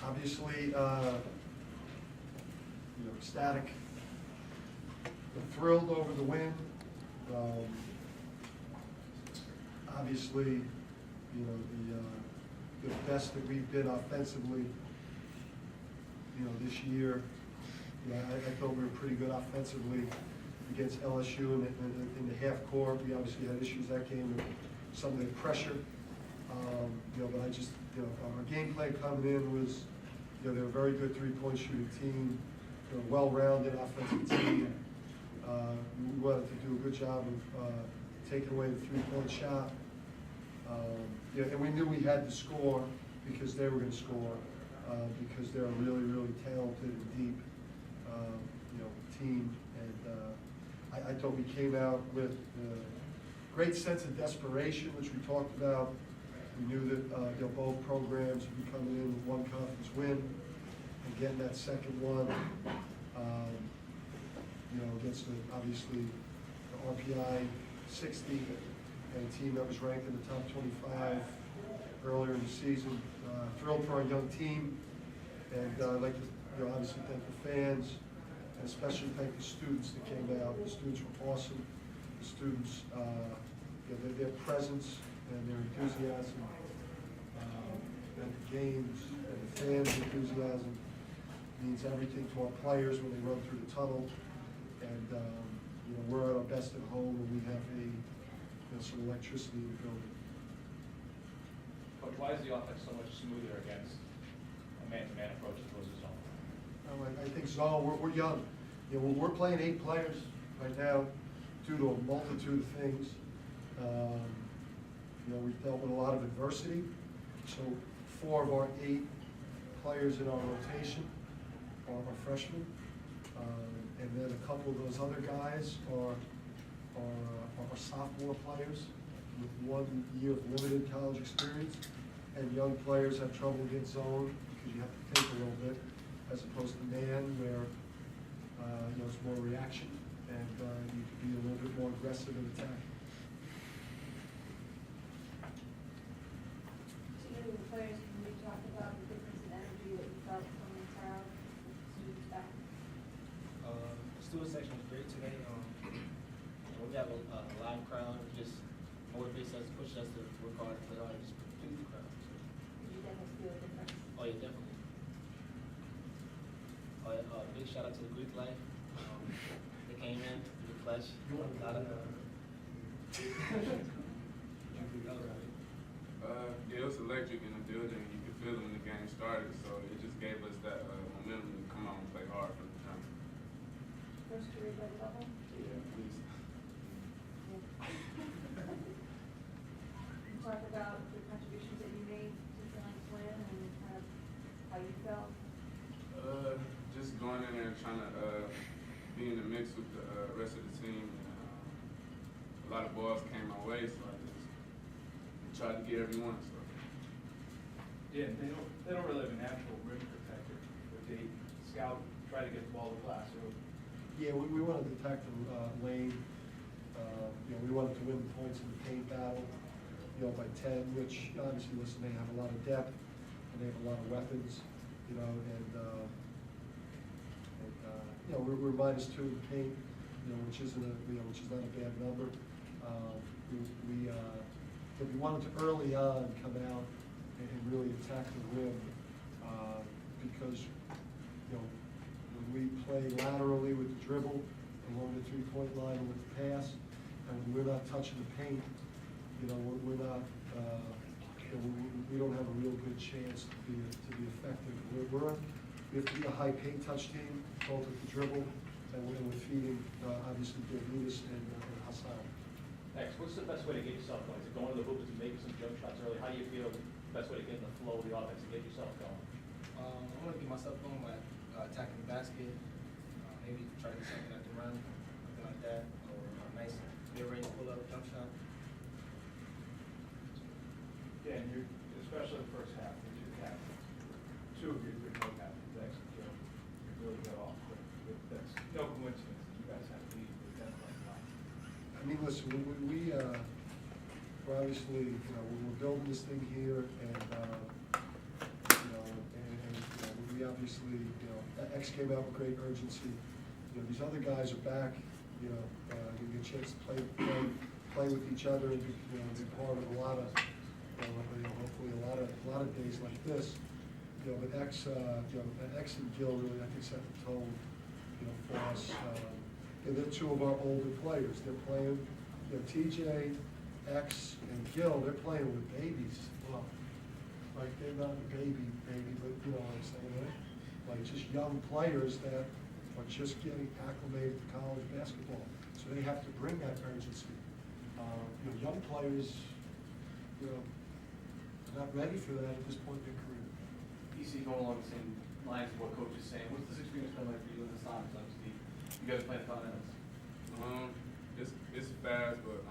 Obviously, ecstatic, thrilled over the win. Obviously, the best that we've been offensively, this year. I thought we were pretty good offensively against LSU in the half court. We obviously had issues that game with some of the pressure. But I just, our game plan coming in was, they're a very good three-point shooting team. They're a well-rounded offensive team. We wanted to do a good job of taking away the three-point shot. And we knew we had to score because they were going to score, because they're a really, really talented and deep, team. And I thought we came out with a great sense of desperation, which we talked about. We knew that both programs would be coming in with one conference win and getting that second one. Against obviously the RPI 60 and a team that was ranked in the top 25 earlier in the season. Thrilled for our young team, and I'd like to obviously thank the fans, and especially thank the students that came out. The students were awesome. The students, their presence and their enthusiasm, and the games and the fans' enthusiasm means everything to our players when they run through the tunnel. And we're at our best at home when we have some electricity in the building. Coach, why is the offense so much smoother against a man-to-man approach as opposed to zone? I think zone, we're young. We're playing 8 players right now due to a multitude of things. We've dealt with a lot of adversity. So 4 of our 8 players in our rotation are freshmen. And then a couple of those other guys are sophomore players with 1 year of limited college experience. And young players have trouble against zone because you have to think a little bit, as opposed to man, where it's more reaction and you can be a little bit more aggressive in attack. The players, can we talk about the difference in energy that you felt from the crowd, students back? The student section was great today. We have a live crowd. It just motivates us, pushes us to work hard and play hard, and just please the crowd. Did you definitely feel a difference? Oh yeah, definitely. Big shout out to the Greek life. They came in the flesh. A lot of Yeah, it was electric in the building. You could feel it when the game started, so it just gave us that momentum to come out and play hard from the jump. First career red level? Yeah, please. You talk about the contributions that you made to tonight's win and kind of how you felt. Just going in there and trying to be in the mix with the rest of the team. A lot of balls came my way, so I just tried to get every one. So. Yeah, they don't really have a natural rim protector. But they scout, try to get the ball to glass. So Yeah, we wanted to attack the lane. We wanted to win the points in the paint battle, by 10, which obviously, listen, they have a lot of depth and they have a lot of weapons, we're -2 in the paint, which isn't which is not a bad number. But we wanted to early on come out and really attack the rim, because when we play laterally with the dribble along the 3-point line and with the pass, and when we're not touching the paint, we're not. We don't have a real good chance to be effective. We have to be a high paint touch team, both with the dribble and with feeding, obviously, Davis and Hassan. Next, what's the best way to get yourself going? Is it going to the hoop? Is it making some jump shots early? How do you feel the best way to get in the flow of the offense and get yourself going? I want to get myself going by attacking the basket. Maybe try to get something at the run, something like that, or a nice mid-range pull-up jump shot. Yeah, and you're, especially the first half, which you have 2 of your 3 co-captains actually, Joe, you really got off. But that's no coincidence. You guys have to lead with that line. I mean, listen, we're obviously, we're building this thing here, and obviously, X came out with great urgency. These other guys are back, you get a chance to play with each other and be part of a lot of, hopefully a lot of days like this. But X and Gil really, I think, set the tone, for us. And they're two of our older players. They're playing, TJ, X, and Gil, they're playing with babies. Well, like they're not a baby, but you know what I'm saying, right? Like just young players that are just getting acclimated to college basketball. So they have to bring that urgency. Young players, are not ready for that at this point in their career. PC going along the same lines of what Coach is saying. What's this experience been like for you in this time? Obviously, you guys are playing continentals. It's fast, but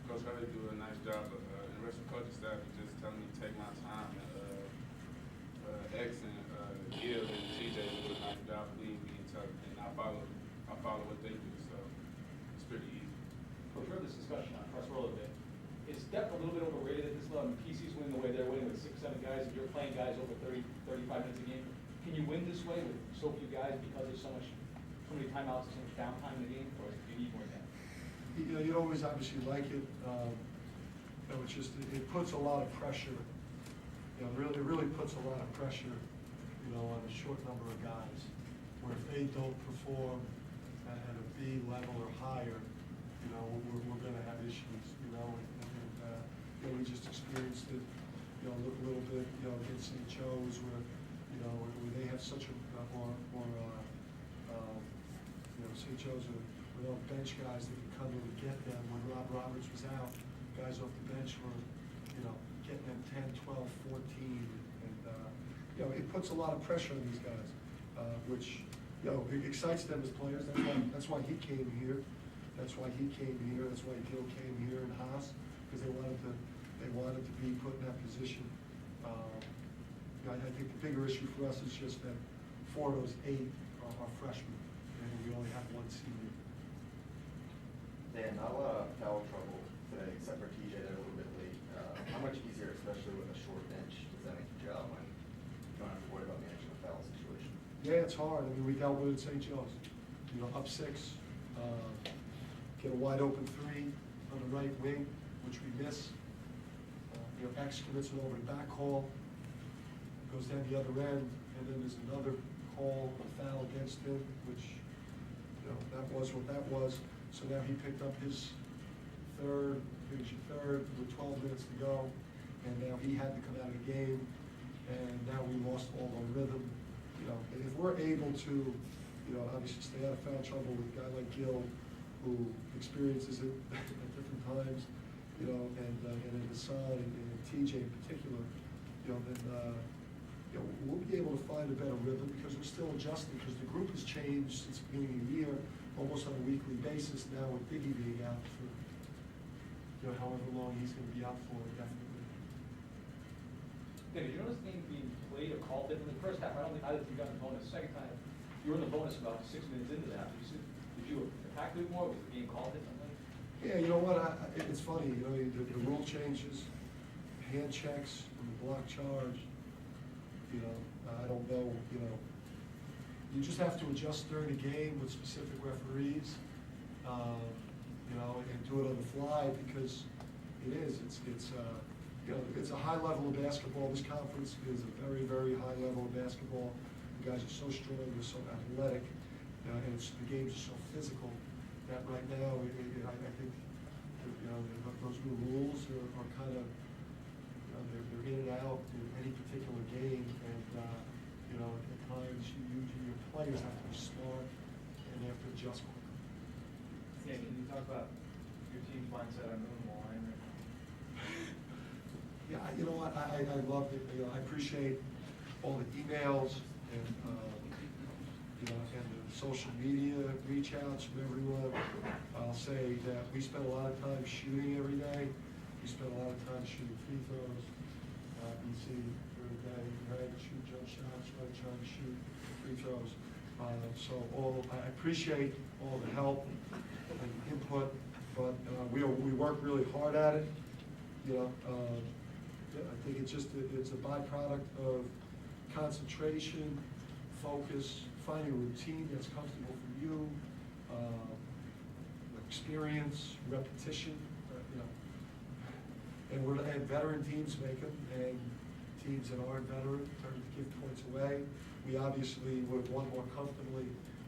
Coach Hurley do a nice job. And the rest of the coaching staff is just telling me to take my time. And X and Gil and TJ do a nice job leading me and I follow what they do. So it's pretty easy. Coach, we heard this discussion on press roll a bit. Is depth a little bit overrated at this level? I mean, PC's winning the way they're winning with 6, 7 guys, and you're playing guys over 30, 35 minutes a game. Can you win this way with so few guys because there's so many timeouts and so much downtime in the game, or do you need more depth? You'd always obviously like it. It's just, it puts a lot of pressure. It really puts a lot of pressure, on a short number of guys. Where if they don't perform at a B level or higher, we're going to have issues. And we just experienced it, a little bit, against St. Joe's, where they have such a St. Joe's with all the bench guys that could come in and get them. When Rob Roberts was out, guys off the bench were, getting them 10, 12, 14, and it puts a lot of pressure on these guys, which it excites them as players. That's why he came here. That's why he came here. That's why Gil came here and Haas, because they wanted to be put in that position. I think the bigger issue for us is just that 4 of those 8 are freshmen, and we only have 1 senior. Dan, not a lot of foul trouble today, except for TJ that a little bit late. How much easier, especially with a short bench, does that make your job when you don't have to worry about managing a foul situation? Yeah, it's hard. I mean, we dealt with it at St. Joe's. Up 6, get a wide open 3 on the right wing, which we miss. X commits it over the back hall, goes down the other end, and then there's another call, a foul against him, which, that was what that was. So now he picked up his third with 12 minutes to go, and now he had to come out of the game, and now we lost all our rhythm. If we're able to, obviously stay out of foul trouble with a guy like Gil, who experiences it at different times, and Hassan and TJ in particular, then we'll be able to find a better rhythm because we're still adjusting, because the group has changed since the beginning of the year, almost on a weekly basis now, with Biggie being out for however long he's going to be out for, definitely. Did you notice the game being played or called differently? The first half, I don't think either of you got the bonus. Second time, you were in the bonus about 6 minutes into that. Did you attack it more? Was it being called differently? Yeah, you know what? It's funny. The rule changes, hand checks, and the block charge. I don't know. You just have to adjust during the game with specific referees. And do it on the fly because it's a high level of basketball. This conference is a very, very high level of basketball. The guys are so strong, they're so athletic, and the games are so physical that right now, I think, those new rules are kind of, they're in and out in any particular game, and at times your players have to be smart and they have to adjust quickly. Yeah, can you talk about your team's mindset on moving the line right now? Yeah, you know what, I love it. I appreciate all the emails and and the social media reach outs from everyone. I'll say that we spend a lot of time shooting every day. We spend a lot of time shooting free throws. You see every day, right? Shoot jump shots, right? Trying to shoot free throws. I appreciate all the help and input, but we work really hard at it. I think it's a byproduct of concentration focus, finding a routine that's comfortable for you, experience, repetition, and veteran teams make them, and teams that aren't veteran turn to give points away. We obviously would have won more comfortably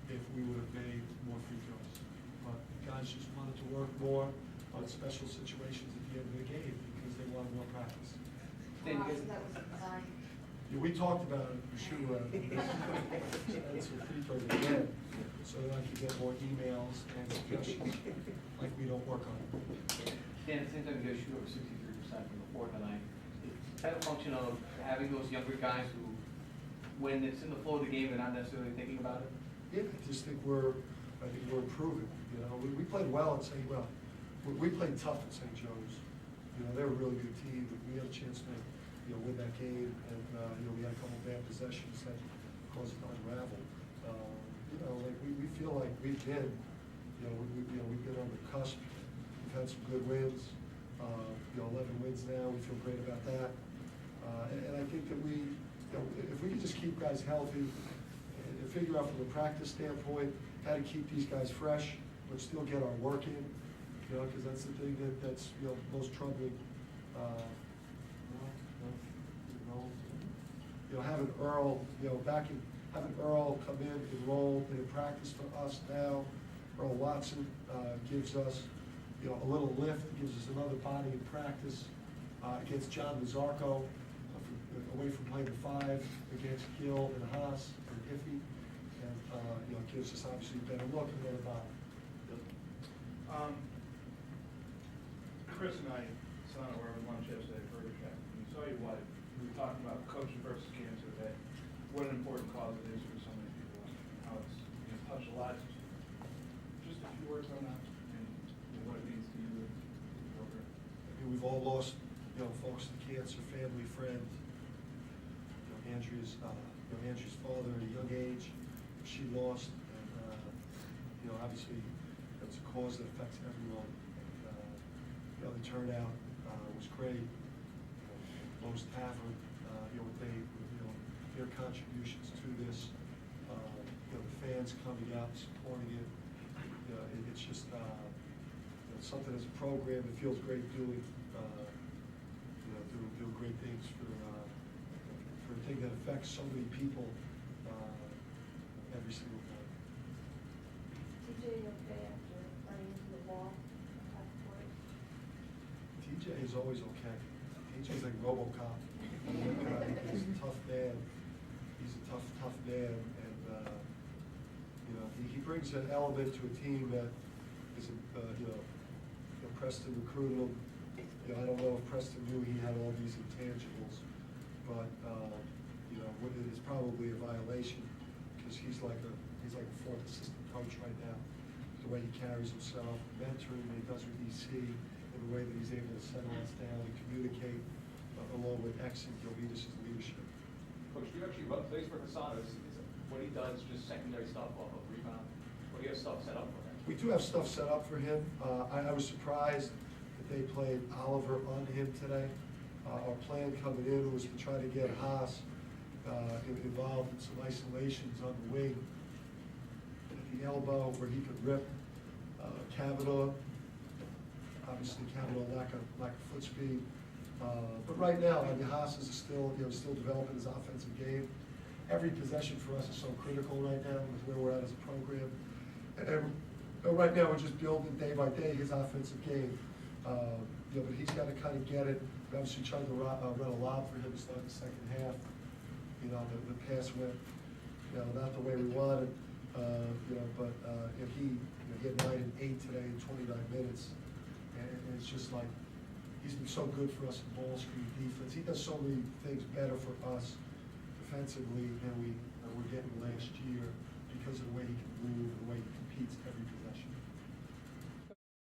if we would have made more free throws. But guys just wanted to work more on special situations at the end of the game because they wanted more practice. Dan, you guys- So that was designed. Yeah, we talked about it, for sure. That's a free throw again, so that I could get more emails and suggestions, like we don't work on it. Dan, at the same time, you guys shoot over 63% from the floor tonight. Is that a function of having those younger guys who, when it's in the flow of the game, they're not necessarily thinking about it? Yeah, I just think we're improving, you know, we played well at St. We played tough at St. Joe's. You know, they're a really good team, but we had a chance to, win that game, and, we had a couple of bad possessions that caused it to unravel. We feel like we've been, we've been on the cusp. We've had some good wins, 11 wins now, we feel great about that. And I think that if we can just keep guys healthy and figure out from a practice standpoint how to keep these guys fresh, but still get our work in, because that's the thing that's most troubling. Having Earl, having Earl come in, enroll in practice for us now. Earl Watson gives us, a little lift, gives us another body in practice against John Mazzarco, away from playing the 5 against Gill and Haas and Iffy, and gives us obviously a better look and better body. Chris and I sat on our lunch yesterday at Burger Shack, and we saw your wife. We were talking about coaching versus cancer today. What an important cause it is for so many people, and how it's touched lives. Just a few words on that, and what it means to you and the program. We've all lost, folks to cancer, family, friends. Andrew's father at a young age, she lost, and obviously that's a cause that affects everyone. And, the turnout was great. Most Tavern, their contributions to this, the fans coming out and supporting it. It's just something as a program that feels great doing. Doing great things for a thing that affects so many people every single time. TJ, okay after running into the wall at the court? TJ is always okay. TJ's like RoboCop. He's a tough man. He's a tough man, and he brings an element to a team that is, Preston recruited him. I don't know if Preston knew he had all these intangibles, but it is probably a violation because he's like a 4th assistant coach right now. The way he carries himself, mentoring that he does with EC, and the way that he's able to settle us down and communicate along with X and Gilvitas' leadership. Coach, do you actually run plays for Hassan? Is what he does just secondary stuff off of rebound? Or do you have stuff set up for him? We do have stuff set up for him. I was surprised that they played Oliver on him today. Our plan coming in was to try to get Haas involved in some isolations on the wing at the elbow where he could rip Kavanaugh. Obviously, Kavanaugh lack of foot speed. But right now, Haas is still developing his offensive game. Every possession for us is so critical right now with where we're at as a program. And right now, we're just building day by day his offensive game. But he's got to kind of get it. We obviously tried to run a lob for him to start the second half. The pass went, not the way we wanted. But he had 9 and 8 today in 29 minutes. And it's just like, he's been so good for us in ball screen defense. He does so many things better for us defensively than we were getting last year because of the way he can move and the way he competes every